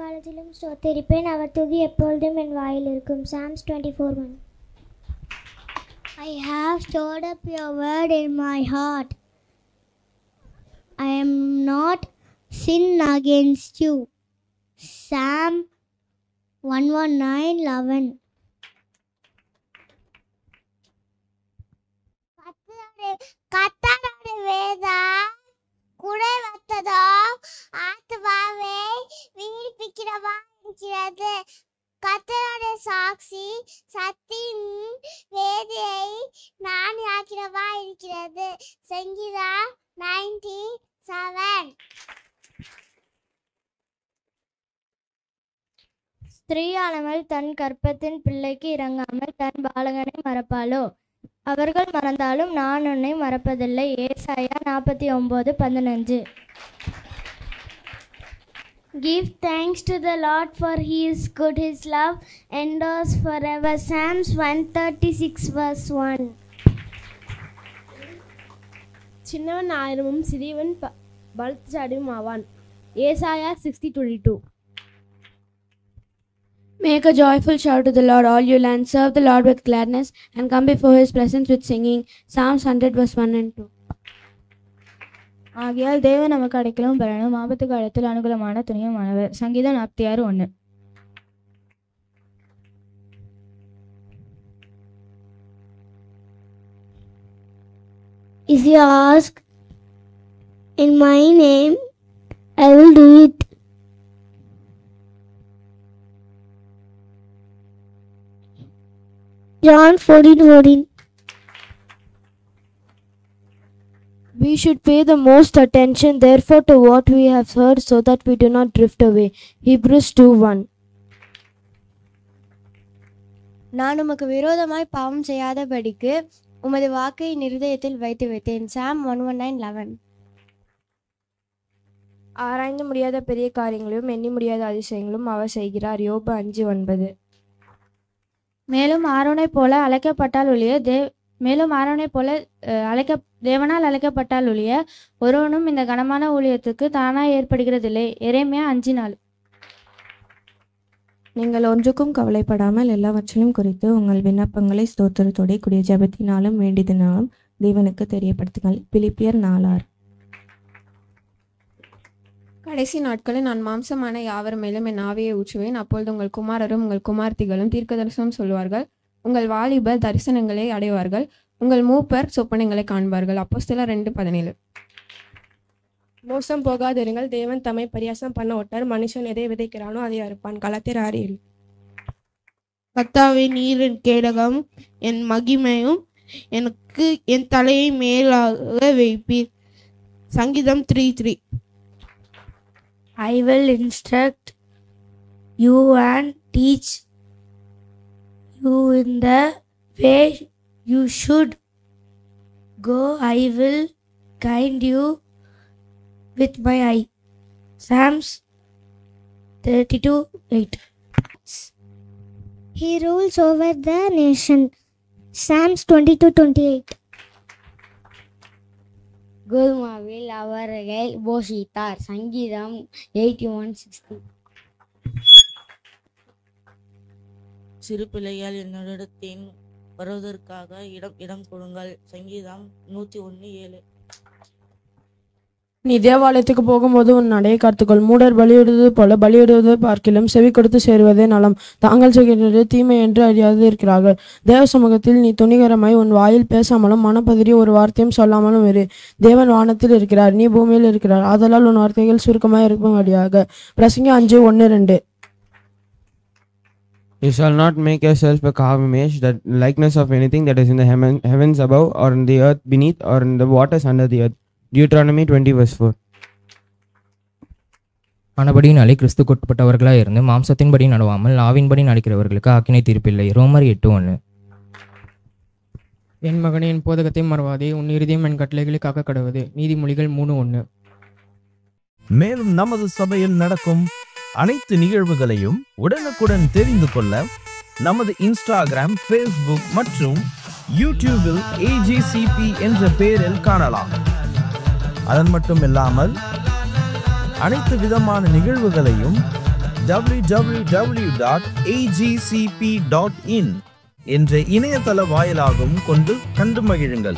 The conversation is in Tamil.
காலத்திலும் ஸ்தோத்திரிப்பேன். அவர் துதி எப்பொழுதும் என் வாயில் இருக்கும். Psalms 24:1. I have stored up your word in my heart. I am not sinned against you. Psalm 119:11. கர்த்தருடைய வேதம் குறைவற்றதோ ஆத்துமாவை விடுவிக்கிறதா இருக்கிறது. கர்த்தருடைய சாட்சி சத்தின் வேதியை ஞானியாக்கிறதா இருக்கிறது. சங்கீதம் 97. ஸ்திரீயானவள் தன் கர்ப்பத்தின் பிள்ளைக்கு இறங்காமல் தன் பாலகனை மறப்பாளோ? அவர்கள் மறந்தாலும் நான் உன்னை மறப்பதில்லை. ஏசாயா 49:15. Give thanks to the Lord, for he is good. His love endures forever. Psalms 136:1. சின்னவன் ஆயிரமும் சிறியவன் பலசாலியும் ஆவான். ஏசாயா 60:22. Make a joyful shout to the Lord, all you lands. Serve the Lord with gladness, and come before his presence with singing. Psalms 100:1 and 2. ஆகையால் தேவன் நமக்கு அடைக்கலும் பலனும் ஆபத்து காலத்தில் அனுகூலமான துணையுமானவர். சங்கீதம் 46:1. If you ask in my name, I will do it. John 14:14. We should pay the most attention, therefore, to what we have heard, so that we do not drift away. Hebrews 2:1. நான் உமக்கு விரோதமாய் பாவம் செய்யாதபடிக்கு உமது வாக்கை என் இருதயத்தில் வைத்து வைத்தேன். Psalm 119:11. ஆராய்ந்து முடியாத பெரிய காரியங்களும் எண்ணி முடியாத அதிசயங்களும் அவர் செய்கிறார். யோபு 5:9. மேலும் ஆரோனை போல அழைக்கப்பட்டால் ஒழிய தேவனால் அழைக்கப்பட்டால் ஒழிய ஒருவனும் இந்த கனமான ஊழியத்துக்கு தானாய் ஏற்படுகிறதில்லை. எரேமியா 5:4. நீங்கள் ஒன்றுக்கும் கவலைப்படாமல் எல்லாவற்றிலும் குறித்து உங்கள் விண்ணப்பங்களை ஸ்தோத்திரத்தோட கூடிய ஜெபத்தினாலும் வேண்டியதினாலும் தேவனுக்கு தெரியப்படுத்துங்கள். பிலிப்பியர் 4:6. கடைசி நாட்களில் நான் மாம்சமான யாவர் மேலும் என் ஆவியை ஊற்றுவேன். அப்பொழுது உங்கள் குமாரரும் உங்கள் குமார்த்திகளும் தீர்க்கதரிசனம் சொல்வார்கள். உங்கள் வாலிபர் தரிசனங்களை அடைவார்கள். உங்கள் மூப்பர் சொப்பனங்களை காண்பார்கள். அப்போஸ்தலர் 2:17. மோசம் போகாதிருங்கள். தேவன் தம்மை பரியாசம் பண்ண ஒட்டார். மனுஷன் எதை விதைக்கிறானோ அதை அறுப்பான். கலாத்தியர் 6:7. கர்த்தாவே, நீர் என் கேடகம் என் மகிமையும், எனக்கு என் தலையை மேலாக வைப்பீர். சங்கீதம் 3:3. I will instruct you and teach you in the way you should go. I will guide you with my eye. Psalms 32:8. He rules over the nation. Psalms 22:28. கோதுமாவில் அவர்கள் போஷித்தார். சங்கீதம் 81:60. சிறு பிள்ளைகள் என்னிடத்தில் வருவதற்காக இடம் கொடுங்கள். சங்கீதம் 101:7. நீ தேவாலயத்துக்கு போகும்போது உன் நடையை காத்துக்கொள். மூடர் பலியிடுவது போல பலியிடுவதை பார்க்கிலும் செவி கொடுத்து சேருவதே நலம். தாங்கள் செய்கின்றது தீமை என்று அறியாது இருக்கிறார்கள். தேவ சமூகத்தில் நீ துணிகரமாய் உன் வாயில் பேசாமலும் மனப்பதிரி ஒரு வார்த்தையும் சொல்லாமலும் இரு. தேவன் வானத்தில் இருக்கிறார், நீ பூமியில் இருக்கிறார். ஆதலால் உன் வார்த்தைகள் சுருக்கமாய் இருக்கும்படியாக. பிரசங்கி 5:1-2. You shall not make yourself a carved image, that likeness of anything that is in the heavens above, or in the earth beneath, or in the waters under the earth. Deuteronomy 20:4. ஆனபடியினாலே கிறிஸ்துக்குட்பட்டவர்களாக இருந்து மாம்சத்தின்படி நடவாமல் ஆவின்படி நடக்கிறவர்களுக்கு ஆக்கினை தீர்ப்பில்லை. ரோமர் 8:1. என் மகனே, என் போதகத்தை மறவாதே, உன் இருதயம் என் கட்டளைகளை காக்க கடவுது. நீதிமொழிகள் 3:1. மேலும் நமது சபையில் நடக்கும் அனைத்து நிகழ்வுகளையும் உடனுக்குடன் தெரிந்து கொள்ள நமது இன்ஸ்டாகிராம், ஃபேஸ்புக் மற்றும் யூடியூபில் AGCP என்ற பெயரில் காணலாம். அதன் மட்டும் இல்லாமல் அனைத்து விதமான நிகழ்வுகளையும் www.agcp.in என்ற இணையதள வாயிலாகவும் கொண்டு கண்டு மகிழுங்கள்.